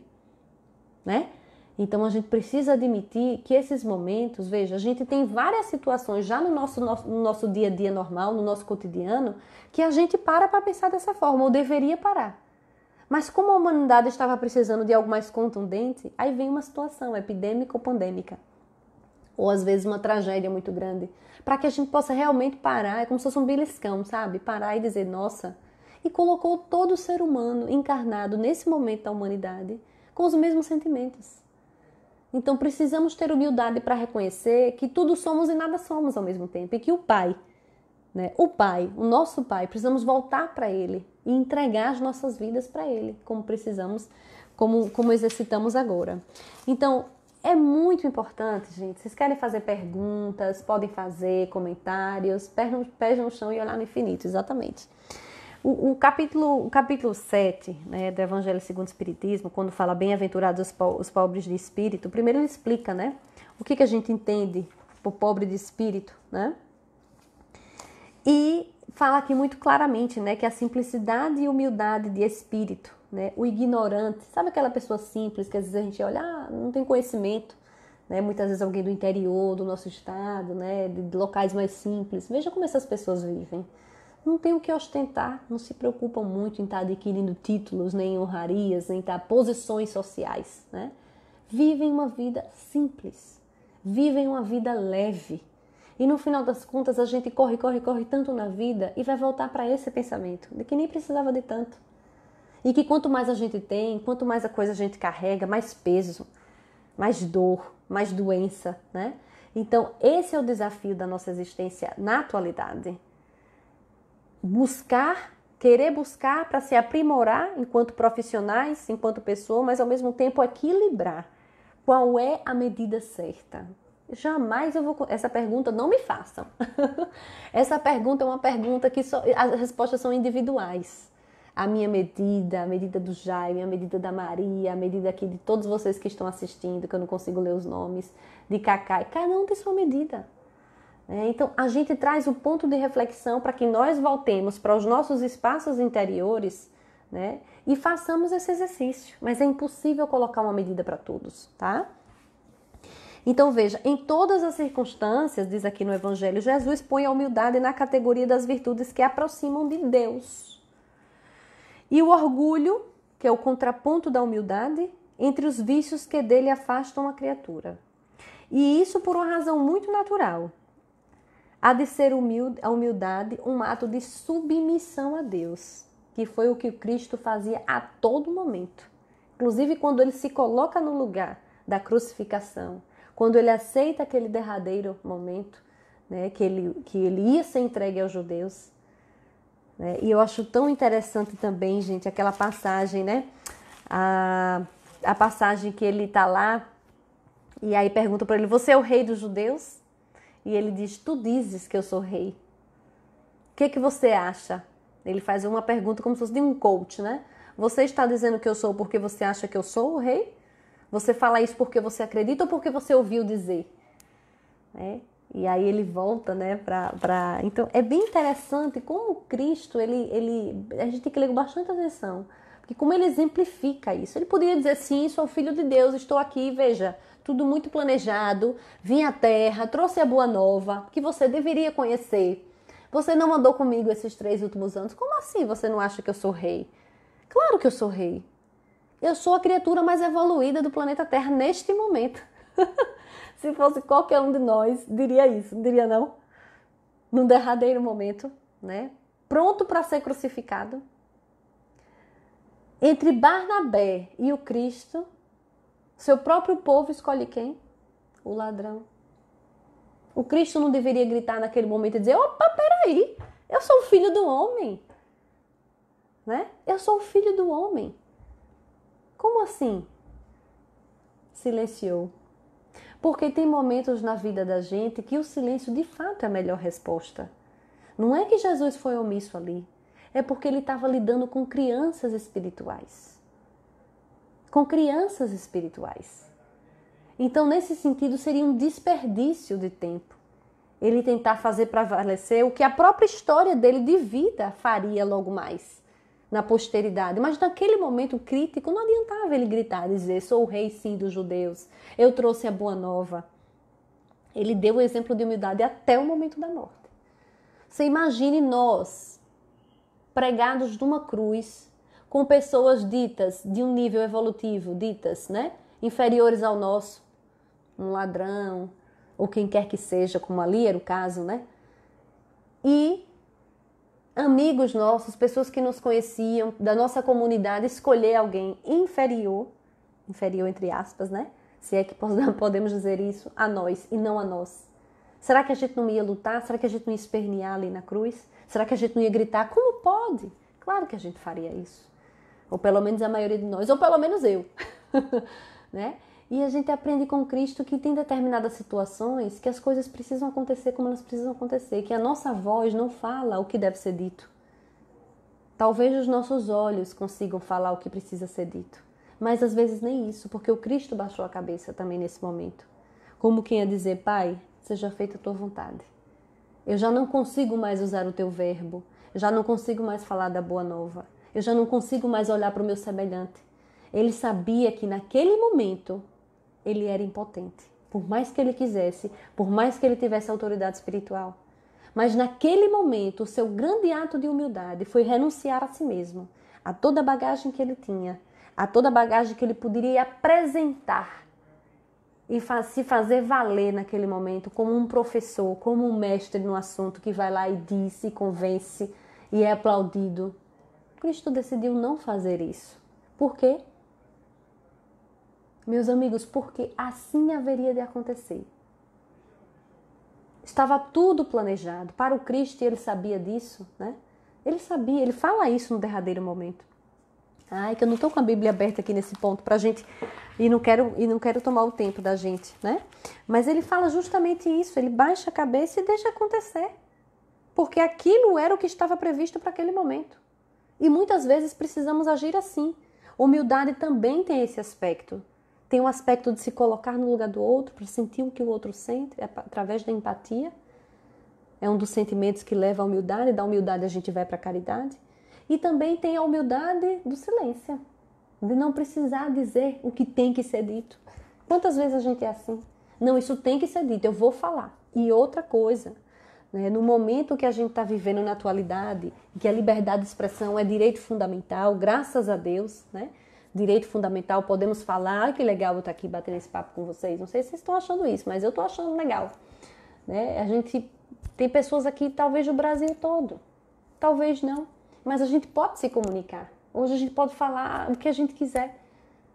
né? Então a gente precisa admitir que esses momentos, veja, a gente tem várias situações já no nosso dia a dia normal, no nosso cotidiano, que a gente para pensar dessa forma, ou deveria parar. Mas como a humanidade estava precisando de algo mais contundente, aí vem uma situação epidêmica ou pandêmica, ou às vezes uma tragédia muito grande, para que a gente possa realmente parar, é como se fosse um beliscão, sabe? Parar e dizer, nossa... E colocou todo o ser humano encarnado nesse momento da humanidade com os mesmos sentimentos. Então precisamos ter humildade para reconhecer que tudo somos e nada somos ao mesmo tempo. E que o Pai, né, o nosso Pai, precisamos voltar para Ele e entregar as nossas vidas para Ele, como precisamos, como exercitamos agora. Então é muito importante, gente. Vocês querem fazer perguntas, podem fazer comentários, pés no chão e olhar no infinito, exatamente. O capítulo 7, né, do Evangelho segundo o Espiritismo, quando fala bem-aventurados os pobres de espírito, primeiro ele explica, né, o que a gente entende por pobre de espírito, né? E fala aqui muito claramente, né, que a simplicidade e humildade de espírito, né, o ignorante, sabe aquela pessoa simples que às vezes a gente olha, não tem conhecimento, né, muitas vezes alguém do interior do nosso estado, né, de locais mais simples. Veja como essas pessoas vivem. Não tem o que ostentar, não se preocupam muito em estar adquirindo títulos, nem honrarias, nem estar posições sociais, né? Vivem uma vida simples, vivem uma vida leve. E no final das contas a gente corre tanto na vida e vai voltar para esse pensamento, de que nem precisava de tanto. E que quanto mais a gente tem, quanto mais a coisa a gente carrega, mais peso, mais dor, mais doença, né? Então esse é o desafio da nossa existência na atualidade. Querer buscar para se aprimorar enquanto profissionais, enquanto pessoa, mas ao mesmo tempo equilibrar. Qual é a medida certa? Jamais eu vou... Essa pergunta não me façam. Essa pergunta é uma pergunta que as respostas são individuais. A minha medida, a medida do Jaime, a medida da Maria, a medida aqui de todos vocês que estão assistindo, que eu não consigo ler os nomes, de Cacai. Cada um tem sua medida. Então, a gente traz o ponto de reflexão para que nós voltemos para os nossos espaços interiores, né, e façamos esse exercício. Mas é impossível colocar uma medida para todos, tá? Então, veja, em todas as circunstâncias, diz aqui no Evangelho, Jesus põe a humildade na categoria das virtudes que aproximam de Deus. E o orgulho, que é o contraponto da humildade, entre os vícios que dele afastam a criatura. E isso por uma razão muito natural. Há de ser a humildade um ato de submissão a Deus, que foi o que o Cristo fazia a todo momento. Inclusive quando ele se coloca no lugar da crucificação, quando ele aceita aquele derradeiro momento, né, que ele ia ser entregue aos judeus. Né, e eu acho tão interessante também, gente, aquela passagem, né, a passagem que ele está lá, e aí pergunta para ele, você é o rei dos judeus? E ele diz, tu dizes que eu sou rei. O que você acha? Ele faz uma pergunta como se fosse de um coach, né? Você está dizendo que eu sou porque você acha que eu sou o rei? Você fala isso porque você acredita ou porque você ouviu dizer? E aí ele volta, né? Então é bem interessante como Cristo, a gente tem que ler com bastante atenção. Porque como ele exemplifica isso. Ele poderia dizer, sim, sou filho de Deus, estou aqui, veja... Tudo muito planejado, vim à Terra, trouxe a boa nova, que você deveria conhecer. Você não andou comigo esses 3 últimos anos. Como assim você não acha que eu sou rei? Claro que eu sou rei. Eu sou a criatura mais evoluída do planeta Terra neste momento. Se fosse qualquer um de nós, diria isso, diria não? Num derradeiro momento, né? Pronto para ser crucificado. Entre Barnabé e o Cristo, seu próprio povo escolhe quem? O ladrão. O Cristo não deveria gritar naquele momento e dizer: opa, peraí, eu sou o filho do homem. Né? Eu sou o filho do homem. Como assim? Silenciou. Porque tem momentos na vida da gente que o silêncio de fato é a melhor resposta. Não é que Jesus foi omisso ali. É porque ele estava lidando com crianças espirituais. Com crianças espirituais. Então, nesse sentido, seria um desperdício de tempo ele tentar fazer prevalecer o que a própria história dele de vida faria logo mais na posteridade. Mas naquele momento crítico não adiantava ele gritar e dizer: sou o rei sim dos judeus, eu trouxe a boa nova. Ele deu um exemplo de humildade até o momento da morte. Você imagine nós pregados numa cruz com pessoas ditas de um nível evolutivo, ditas, né, inferiores ao nosso, um ladrão ou quem quer que seja, como ali era o caso, né? E amigos nossos, pessoas que nos conheciam, da nossa comunidade, escolher alguém inferior entre aspas, né? Se é que podemos dizer isso, a nós e não a nós. Será que a gente não ia lutar? Será que a gente não ia espernear ali na cruz? Será que a gente não ia gritar? Como pode? Claro que a gente faria isso. Ou pelo menos a maioria de nós, ou pelo menos eu. Né? E a gente aprende com Cristo que tem determinadas situações que as coisas precisam acontecer como elas precisam acontecer, que a nossa voz não fala o que deve ser dito. Talvez os nossos olhos consigam falar o que precisa ser dito, mas às vezes nem isso, porque o Cristo baixou a cabeça também nesse momento. Como quem ia dizer: Pai, seja feita a tua vontade. Eu já não consigo mais usar o teu verbo, eu já não consigo mais falar da boa nova, eu já não consigo mais olhar para o meu semelhante. Ele sabia que naquele momento ele era impotente, por mais que ele quisesse, por mais que ele tivesse autoridade espiritual. Mas naquele momento, o seu grande ato de humildade foi renunciar a si mesmo, a toda a bagagem que ele tinha, a toda a bagagem que ele poderia apresentar e se fazer valer naquele momento como um professor, como um mestre no assunto que vai lá e diz, e convence e é aplaudido. Cristo decidiu não fazer isso. Por quê? Meus amigos, porque assim haveria de acontecer. Estava tudo planejado para o Cristo e ele sabia disso, né? Ele sabia, ele fala isso no derradeiro momento. Ai, que eu não estou com a Bíblia aberta aqui nesse ponto pra gente, e não quero tomar o tempo da gente, né? Mas ele fala justamente isso, ele baixa a cabeça e deixa acontecer. Porque aquilo era o que estava previsto para aquele momento. E muitas vezes precisamos agir assim. Humildade também tem esse aspecto. Tem um aspecto de se colocar no lugar do outro, para sentir o que o outro sente, através da empatia. É um dos sentimentos que leva à humildade, da humildade a gente vai para a caridade. E também tem a humildade do silêncio, de não precisar dizer o que tem que ser dito. Quantas vezes a gente é assim? Não, isso tem que ser dito, eu vou falar. E outra coisa, né, no momento que a gente está vivendo na atualidade, que a liberdade de expressão é direito fundamental, graças a Deus, né? Direito fundamental, podemos falar. Ai, que legal eu estar aqui batendo esse papo com vocês. Não sei se vocês estão achando isso, mas eu estou achando legal. Né? A gente tem pessoas aqui, talvez do Brasil todo. Talvez não. Mas a gente pode se comunicar. Hoje a gente pode falar o que a gente quiser,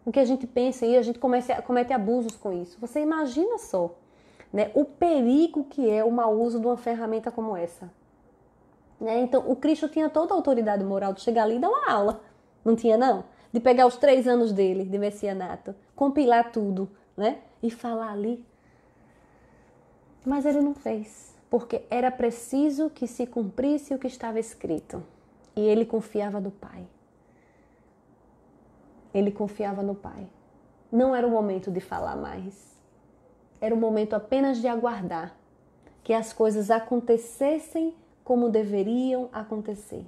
o que a gente pensa, e a gente comete abusos com isso. Você imagina só, né, o perigo que é o mau uso de uma ferramenta como essa. Né? Então, o Cristo tinha toda a autoridade moral de chegar ali e dar uma aula. Não tinha, não? De pegar os 3 anos dele, de messianato, compilar tudo, né? E falar ali. Mas ele não fez, porque era preciso que se cumprisse o que estava escrito. E ele confiava no Pai. Ele confiava no Pai. Não era o momento de falar mais. Era o momento apenas de aguardar que as coisas acontecessem como deveriam acontecer.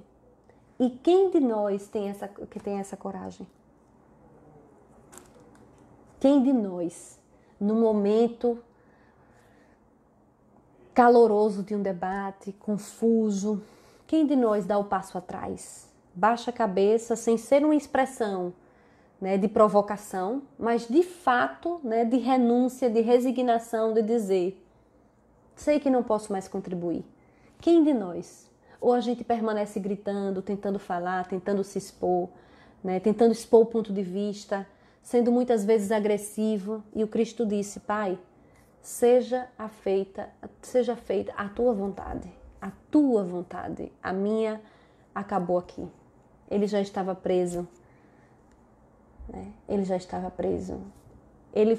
E quem de nós tem essa coragem? Quem de nós, no momento caloroso de um debate, confuso, quem de nós dá o passo atrás? Baixa a cabeça sem ser uma expressão, né, de provocação, mas de fato, né, de renúncia, de resignação, de dizer: sei que não posso mais contribuir. Quem de nós? Ou a gente permanece gritando, tentando falar, tentando se expor, né, tentando expor o ponto de vista, sendo muitas vezes agressivo. E o Cristo disse: Pai, seja feita a tua vontade. A tua vontade. A minha acabou aqui. Ele já estava preso. Né? Ele já estava preso. Ele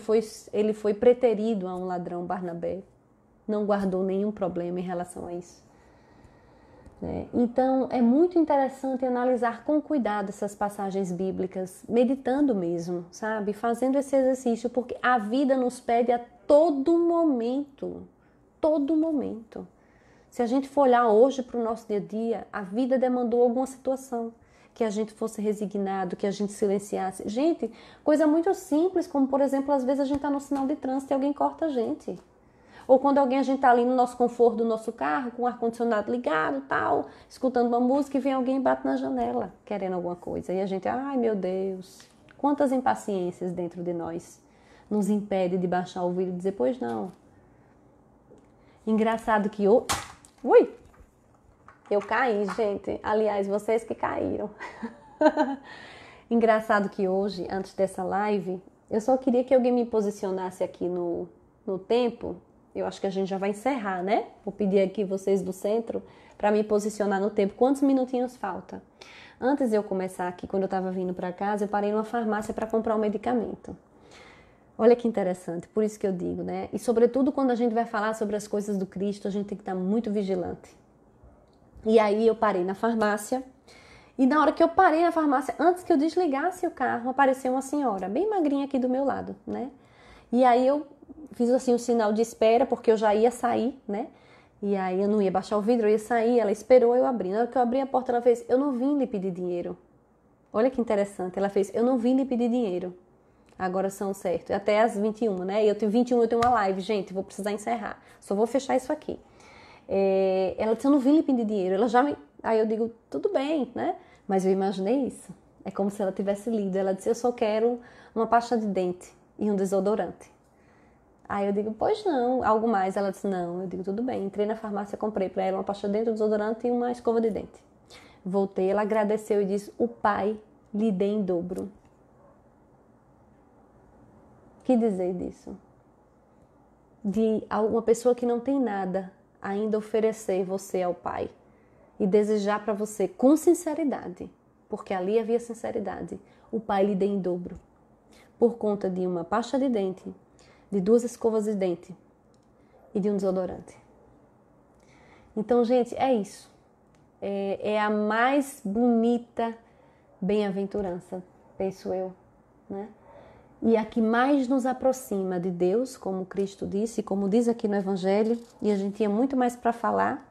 foi preterido a um ladrão, Barnabé. Não guardou nenhum problema em relação a isso. Então, é muito interessante analisar com cuidado essas passagens bíblicas, meditando mesmo, sabe? Fazendo esse exercício, porque a vida nos pede a todo momento. Se a gente for olhar hoje para o nosso dia a dia, a vida demandou alguma situação, que a gente fosse resignado, que a gente silenciasse. Gente, coisa muito simples, como por exemplo, às vezes a gente está no sinal de trânsito e alguém corta a gente. Ou quando a gente está ali no nosso conforto do nosso carro, com o ar-condicionado ligado, tal, escutando uma música e vem alguém e bate na janela, querendo alguma coisa. E a gente, ai meu Deus, quantas impaciências dentro de nós nos impede de baixar o vidro e dizer, pois não. Engraçado que eu caí, gente. Aliás, vocês que caíram. Engraçado que hoje, antes dessa live, eu só queria que alguém me posicionasse aqui no tempo. Eu acho que a gente já vai encerrar, né? Vou pedir aqui vocês do centro para me posicionar no tempo. Quantos minutinhos falta? Antes de eu começar aqui, quando eu estava vindo para casa, eu parei numa farmácia para comprar um medicamento. Olha que interessante, por isso que eu digo, né? E sobretudo quando a gente vai falar sobre as coisas do Cristo, a gente tem que estar muito vigilante. E aí eu parei na farmácia. E na hora que eu parei na farmácia, antes que eu desligasse o carro, apareceu uma senhora, bem magrinha aqui do meu lado, né? E aí eu fiz assim um sinal de espera, porque eu já ia sair, né? E aí eu não ia baixar o vidro, eu ia sair, ela esperou eu abrir. Na hora que eu abri a porta, ela fez, eu não vim lhe pedir dinheiro. Olha que interessante, ela fez, eu não vim lhe pedir dinheiro. Agora são certo, até às 21, né? Eu tenho 21, eu tenho uma live, gente, vou precisar encerrar. Só vou fechar isso aqui. Ela disse, eu não vim lhe pedir dinheiro. Ela já me... Aí eu digo, tudo bem, né? Mas eu imaginei isso. É como se ela tivesse lido. Ela disse, eu só quero uma pasta de dente e um desodorante. Aí eu digo, pois não, algo mais. Ela disse, não. Eu digo, tudo bem. Entrei na farmácia, comprei para ela uma pasta de dente, um desodorante e uma escova de dente. Voltei, ela agradeceu e disse, o Pai lhe dê em dobro. Que dizer disso? De uma pessoa que não tem nada ainda oferecer você ao Pai e desejar para você com sinceridade, porque ali havia sinceridade, o Pai lhe dê em dobro, por conta de uma pasta de dente, de 2 escovas de dente e de um desodorante. Então, gente, é isso. É a mais bonita bem-aventurança, penso eu, né? E a que mais nos aproxima de Deus, como Cristo disse, como diz aqui no Evangelho, e a gente tinha muito mais para falar.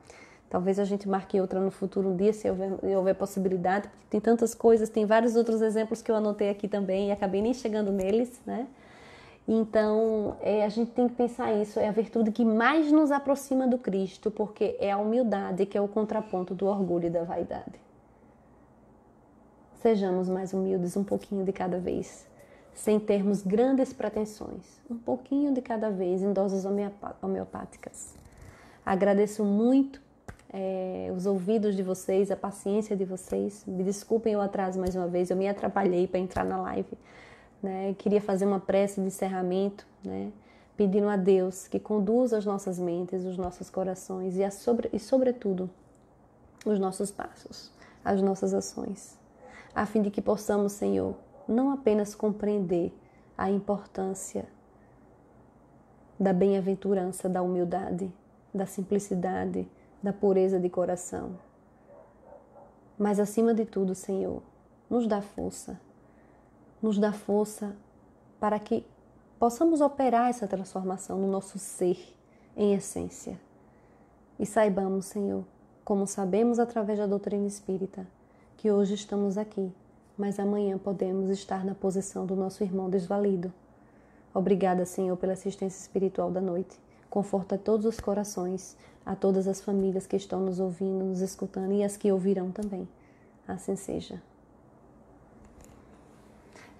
Talvez a gente marque outra no futuro um dia, se houver possibilidade, porque tem tantas coisas, tem vários outros exemplos que eu anotei aqui também e acabei nem chegando neles, né? Então, a gente tem que pensar isso, é a virtude que mais nos aproxima do Cristo, porque é a humildade que é o contraponto do orgulho e da vaidade. Sejamos mais humildes um pouquinho de cada vez, sem termos grandes pretensões, um pouquinho de cada vez, em doses homeopáticas. Agradeço muito os ouvidos de vocês, a paciência de vocês. Me desculpem o atraso mais uma vez, eu me atrapalhei para entrar na live. Né? Queria fazer uma prece de encerramento, né? Pedindo a Deus que conduza as nossas mentes, os nossos corações e sobretudo, os nossos passos, as nossas ações, a fim de que possamos, Senhor, não apenas compreender a importância da bem-aventurança, da humildade, da simplicidade, da pureza de coração, mas acima de tudo, Senhor, nos dá força para que possamos operar essa transformação no nosso ser, em essência. E saibamos, Senhor, como sabemos através da doutrina espírita, que hoje estamos aqui, mas amanhã podemos estar na posição do nosso irmão desvalido. Obrigada, Senhor, pela assistência espiritual da noite. Conforta todos os corações, a todas as famílias que estão nos ouvindo, nos escutando e as que ouvirão também. Assim seja.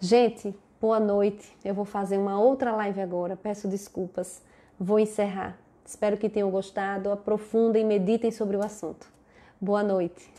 Gente, boa noite. Eu vou fazer uma outra live agora. Peço desculpas. Vou encerrar. Espero que tenham gostado. Aprofundem, meditem sobre o assunto. Boa noite.